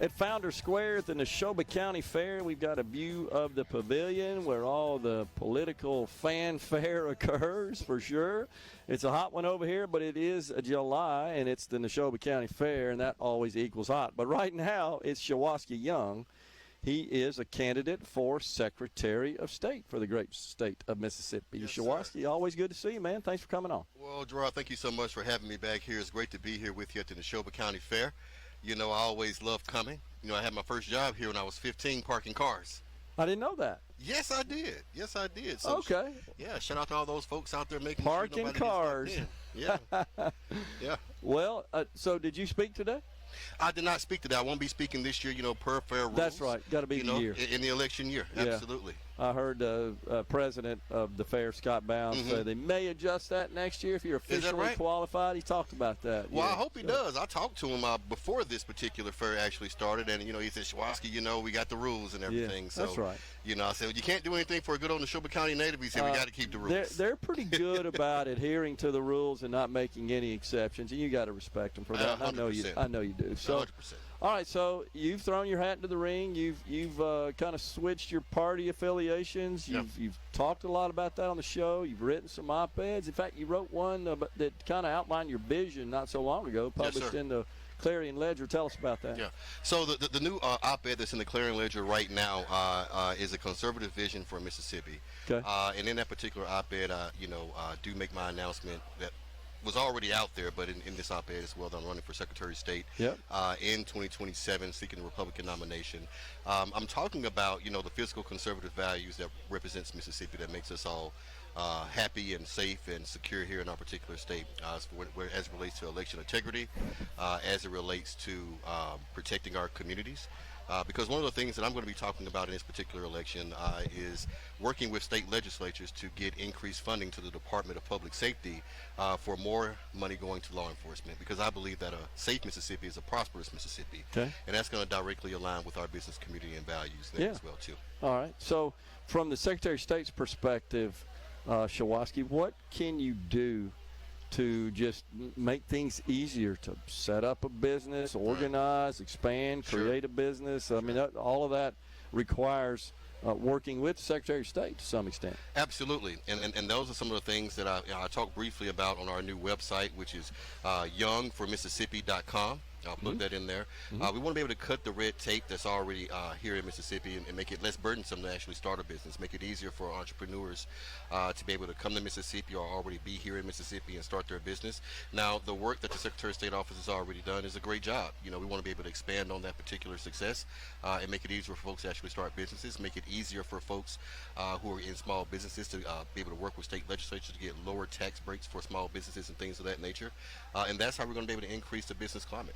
at Founder Square at the Neshoba County Fair. We've got a view of the pavilion where all the political fanfare occurs, for sure. It's a hot one over here, but it is July, and it's the Neshoba County Fair, and that always equals hot. But right now, it's Shuwaski Young. He is a candidate for Secretary of State for the great state of Mississippi. Yes, Shuwaski, always good to see you, man. Thanks for coming on. Well, Gerard, thank you so much for having me back here. It's great to be here with you at the Neshoba County Fair. You know, I always love coming. You know, I had my first job here when I was 15 parking cars. I didn't know that. Yes, I did. Yes, I did. So, okay. Yeah, shout out to all those folks out there making parking sure cars. Yeah. Yeah. Well, so did you speak today? I did not speak today. I won't be speaking this year, you know, per fair rules. That's right. Got to be the year. In the election year. Yeah. Absolutely. I heard president of the fair, Scott Bounds, say they may adjust that next year if you're officially qualified. He talked about that. Well, I hope he does. I talked to him before this particular fair actually started, and, you know, he said, Shuwaski, you know, we got the rules and everything. So, that's right. You know, I said, well, you can't do anything for a good old Neshoba County native. He said, we got to keep the rules. They're pretty good about adhering to the ruls and not making any exceptions, and you got to respect them for that. 100%. I know you do. So, 100%. All right, so you've thrown your hat into the ring. You've kind of switched your party affiliations. You've talked a lot about that on the show. You've written some op-eds. In fact, you wrote one that kind of outlined your vision not so long ago, published in the Clarion Ledger. Tell us about that. Yeah. So the new op-ed that's in the Clarion Ledger right now is a conservative vision for Mississippi. Okay. And in that particular op-ed, do make my announcement that was already out there, but in this op-ed as well, that I'm running for Secretary of State in 2027, seeking the Republican nomination. I'm talking about, you know, the fiscal conservative values that represents Mississippi, that makes us all happy and safe and secure here in our particular state, as it relates to election integrity, as it relates to protecting our communities. Because one of the things that I'm going to be talking about in this particular election is working with state legislatures to get increased funding to the Department of Public Safety for more money going to law enforcement, because I believe that a safe Mississippi is a prosperous Mississippi. Okay. And that's going to directly align with our business community and values there as well, too. All right. So from the Secretary of State's perspective, Shuwaski, what can you do to just make things easier to set up a business, organize, expand, create a business? I mean, all of that requires working with the Secretary of State to some extent. Absolutely. And those are some of the things that I talked briefly about on our new website, which is youngformississippi.com. I'll put that in there. We want to be able to cut the red tape that's already here in Mississippi and make it less burdensome to actually start a business, make it easier for entrepreneurs to be able to come to Mississippi or already be here in Mississippi and start their business. Now, the work that the Secretary of State office has already done is a great job. You know, we want to be able to expand on that particular success and make it easier for folks to actually start businesses, make it easier for folks who are in small businesses to be able to work with state legislatures to get lower tax breaks for small businesses and things of that nature. And that's how we're going to be able to increase the business climate.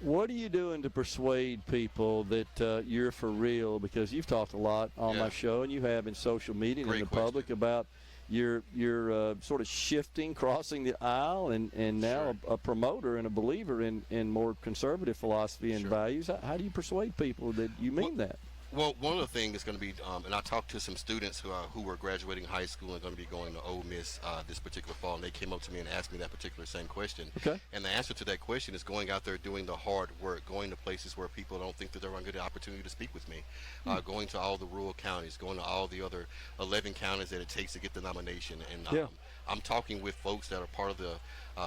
What are you doing to persuade people that you're for real? Because you've talked a lot on my show, and you have in social media and in the public about your sort of shifting, crossing the aisle, and now a promoter and a believer in more conservative philosophy and values. How do you persuade people that you mean that? Well, one of the things is going to be, and I talked to some students who were graduating high school and going to be going to Ole Miss this particular fall, and they came up to me and asked me that particular same question. Okay. And the answer to that question is going out there doing the hard work, going to places where people don't think that they're going to get an opportunity to speak with me, going to all the rural counties, going to all the other 11 counties that it takes to get the nomination. And I'm talking with folks that are part of the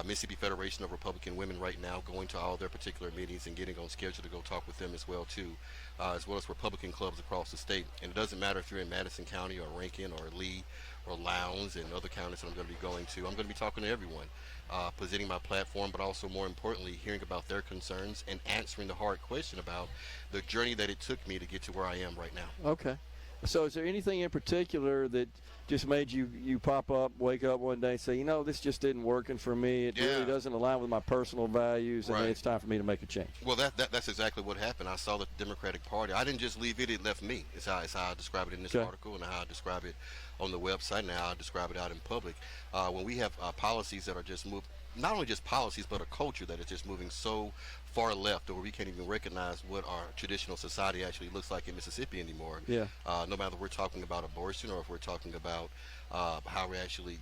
Mississippi Federation of Republican Women right now, going to all their particular meetings and getting on schedule to go talk with them as well, too, as well as Republican clubs across the state. And it doesn't matter if you're in Madison County or Rankin or Lee or Lowndes and other counties that I'm going to be going to. I'm going to be talking to everyone, presenting my platform, but also more importantly, hearing about their concerns and answering the hard question about the journey that it took me to get to where I am right now. Okay. So is there anything in particular that just made you pop up, wake up one day and say, you know, this just isn't working for me. It really doesn't align with my personal values, and it's time for me to make a change? Well, that's exactly what happened. I saw the Democratic Party. I didn't just leave it, it left me. It's how I describe it in this article and how I describe it on the website, and I'll describe it out in public. When we have policies that are just moved, not only just policies, but a culture that is just moving so far left, where we can't even recognize what our traditional society actually looks like in Mississippi anymore. Yeah. No matter if we're talking about abortion or if we're talking about how we're actually,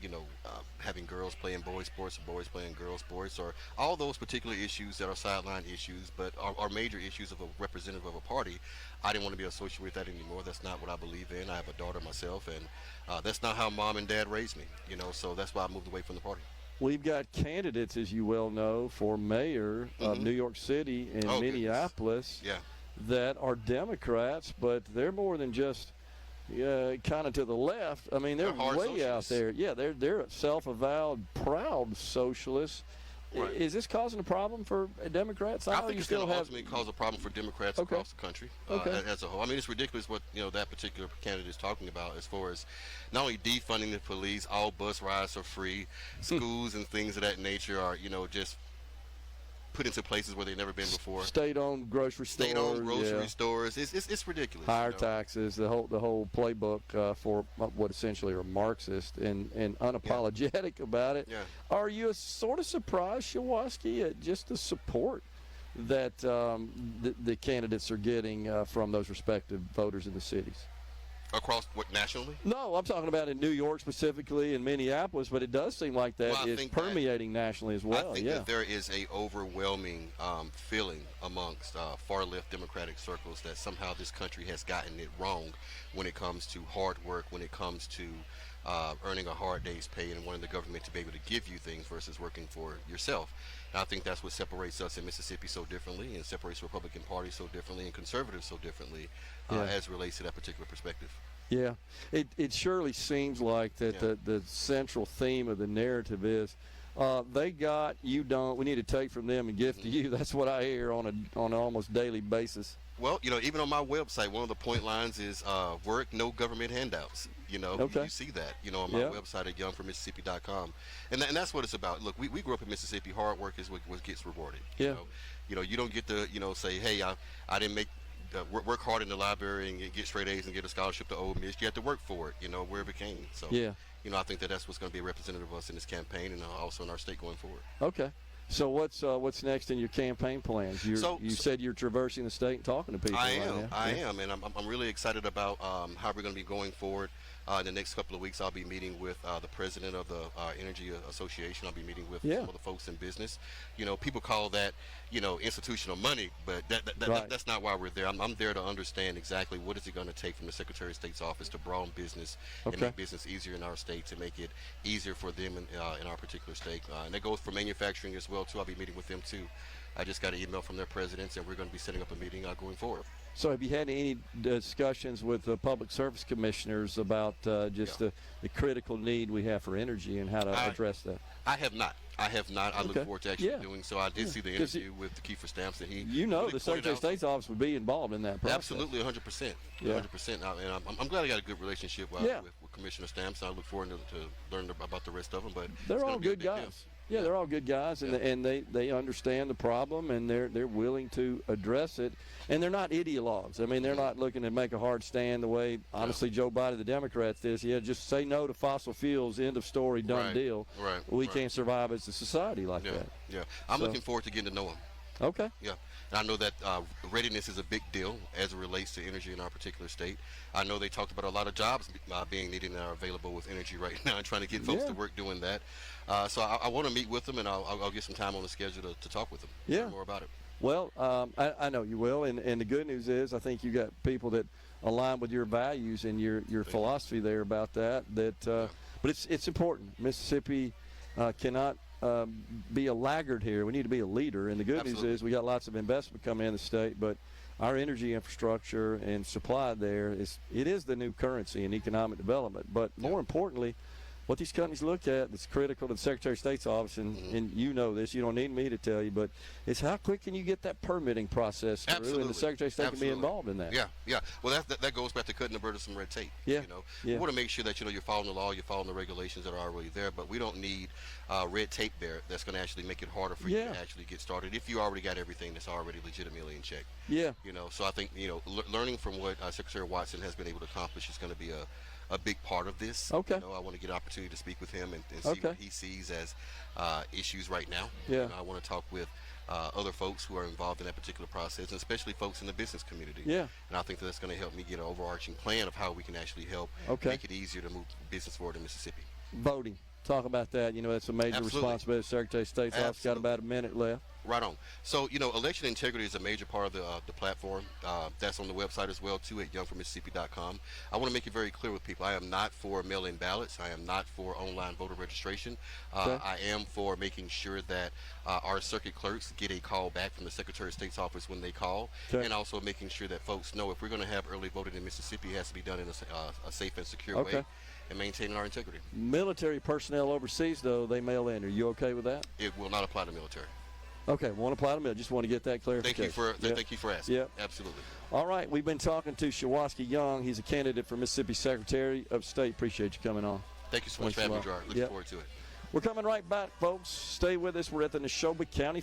having girls playing boys sports or boys playing girls sports, or all those particular issues that are sideline issues, but are major issues of a representative of a party. I didn't want to be associated with that anymore. That's not what I believe in. I have a daughter myself, and that's not how mom and dad raised me. So that's why I moved away from the party. We've got candidates, as you well know, for mayor of New York City and Minneapolis that are Democrats, but they're more than just kind of to the left. I mean, they're way out there. Yeah, they're self-avowed, proud socialists. Right. Is this causing a problem for Democrats? I think it's going to ultimately cause a problem for Democrats across the country as a whole. I mean, it's ridiculous what that particular candidate is talking about, as far as not only defunding the police, all bus rides are free, schools and things of that nature are just put into places where they've never been before. State-owned grocery stores. It's ridiculous. Higher taxes, the whole playbook for what essentially are Marxist and unapologetic about it. Yeah. Are you sort of surprised, Shuwaski, at just the support that the candidates are getting from those respective voters in the cities? Across nationally? No, I'm talking about in New York specifically, in Minneapolis, but it does seem like that is permeating nationally as well. I think that there is a overwhelming feeling amongst far-left Democratic circles that somehow this country has gotten it wrong when it comes to hard work, when it comes to earning a hard day's pay and wanting the government to be able to give you things versus working for yourself. And I think that's what separates us in Mississippi so differently, and separates the Republican Party so differently, and conservatives so differently as relates to that particular perspective. Yeah, it surely seems like that the central theme of the narrative is they got, you don't, we need to take from them and give to you. That's what I hear on an almost daily basis. Well, even on my website, one of the point lines is work, no government handouts. You see that, on my website at youngformississippi.com. And that's what it's about. Look, we grew up in Mississippi. Hard work is what gets rewarded. You don't get to, say, hey, I didn't make work hard in the library and get straight A's and get a scholarship to Ole Miss. You have to work for it, wherever it came. So, I think that's what's going to be a representative of us in this campaign, and also in our state going forward. Okay. So what's next in your campaign plans? You said you're traversing the state and talking to people. I am, and I'm really excited about how we're going to be going forward. In the next couple of weeks, I'll be meeting with the president of the Energy Association. I'll be meeting with some of the folks in business. People call that, institutional money, but that's not why we're there. I'm there to understand exactly what is it going to take from the Secretary of State's office to broaden business and make business easier in our state, to make it easier for them in our particular state. And that goes for manufacturing as well, too. I'll be meeting with them, too. I just got an email from their presidents, and we're going to be setting up a meeting going forward. So have you had any discussions with the public service commissioners about the critical need we have for energy and how to address that? I have not. I look forward to actually doing so. I did see the interview with Kiefer Stamps, and he really the Secretary of State's office would be involved in that process. Absolutely, 100%. 100%. And I'm glad I got a good relationship with Commissioner Stamps. I look forward to learning about the rest of them. But they're all good guys. Yeah, they're all good guys, and they understand the problem, and they're willing to address it. And they're not ideologues. I mean, they're not looking to make a hard stand the way, honestly, Joe Biden, the Democrats, is. Just say no to fossil fuels, end of story, done deal. We can't survive as a society like that. Yeah, I'm looking forward to getting to know them. Okay. Yeah, and I know that readiness is a big deal as it relates to energy in our particular state. I know they talked about a lot of jobs being needed and are available with energy right now, and trying to get folks to work doing that. So I want to meet with them, and I'll get some time on the schedule to talk with them. Learn more about it. Well, I know you will, and the good news is I think you got people that align with your values and your philosophy there about that. But it's important. Mississippi cannot be a laggard here. We need to be a leader, and the good news is we got lots of investment coming in the state, but our energy infrastructure and supply there it is the new currency in economic development. But more importantly, what these companies look at that's critical to the Secretary of State's office, and you know this, you don't need me to tell you, but it's how quick can you get that permitting process through, and the Secretary of State can be involved in that. Yeah. Well, that goes back to cutting the burden of some red tape. We want to make sure that you're following the law, you're following the regulations that are already there, but we don't need red tape there that's going to actually make it harder for you to actually get started if you already got everything that's already legitimately in check. So I think learning from what Secretary Watson has been able to accomplish is going to be a big part of this. Okay. You know, I want to get an opportunity to speak with him and see Okay. what he sees as issues right now. Yeah. You know, I want to talk with other folks who are involved in that particular process, and especially folks in the business community. Yeah. And I think that's going to help me get an overarching plan of how we can actually help make it easier to move business forward in Mississippi. Voting. Talk about that. You know, that's a major responsibility of the Secretary of State's office. Got about a minute left. Right on. So, you know, election integrity is a major part of the platform. That's on the website as well, too, at youngformississippi.com. I want to make it very clear with people. I am not for mail-in ballots. I am not for online voter registration. I am for making sure that our circuit clerks get a call back from the Secretary of State's office when they call, and also making sure that folks know if we're going to have early voting in Mississippi, it has to be done in a safe and secure way and maintaining our integrity. Military personnel overseas, though, they mail in. Are you okay with that? It will not apply to military. Okay, won't apply to military. Just want to get that clarification. Thank you for asking. Yep. Absolutely. All right, we've been talking to Shuwaski Young. He's a candidate for Mississippi Secretary of State. Appreciate you coming on. Thank you so much for having me, Gerard. Looking forward to it. We're coming right back, folks. Stay with us. We're at the Neshoba County